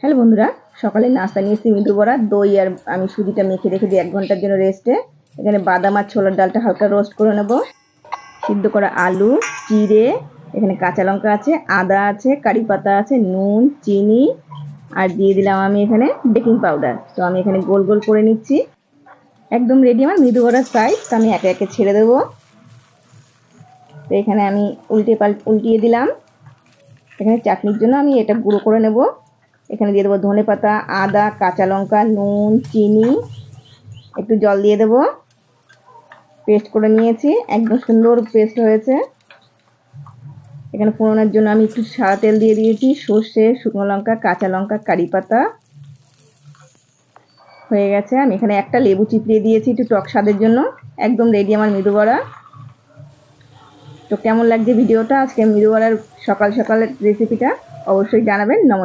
Hello বন্ধুরা, সকালে নাস্তা নিয়েছি মৃদু বড়া, দই আর আমি সুজিটা মেখে রেখে দিই 1 ঘন্টার জন্য রেস্টে। এখানে বাদাম আর ছোলার ডালটা হালকা রোস্ট করে নেব। সিদ্ধ করা আলু, জিরে, এখানে কাঁচা লঙ্কা আছে, আদা আছে, কারি পাতা আছে, নুন, চিনি আর দিয়ে দিলাম আমি এখানে বেকিং পাউডার। তো আমি এখানে গোল গোল করে নিচ্ছি। একদম রেডি আমার মৃদু বড়ার সাইজ। তো আমি একে একে ছেড়ে দেবো। তো এখানে আমি উল্টিয়ে দিলাম। এখানে চাটনির জন্য আমি এটা গুঁড়ো করে নেব। এখানে দিয়ে দেবো ধনেপাতা, আদা, কাঁচা লঙ্কা, নুন, চিনি, একটু জল দিয়ে দেবো। পেস্ট করে নিয়েছি, একদম সুন্দর পেস্ট হয়েছে। এখানে ফোড়নের জন্য আমি একটু সাদা তেল দিয়ে দিয়েছি, সর্ষে, শুকনো লঙ্কা, কাঁচা লঙ্কা, কারি পাতা। হয়ে গেছে। আমি এখানে একটা লেবু চিপিয়ে দিয়েছি একটু টক স্বাদের জন্য। একদম রেডি আমার মৃদু বড়া। তো কেমন লাগছে ভিডিওটা, আজকে মৃদু বড়ার সকাল সকালের রেসিপিটা অবশ্যই জানাবেন। নমস্কার।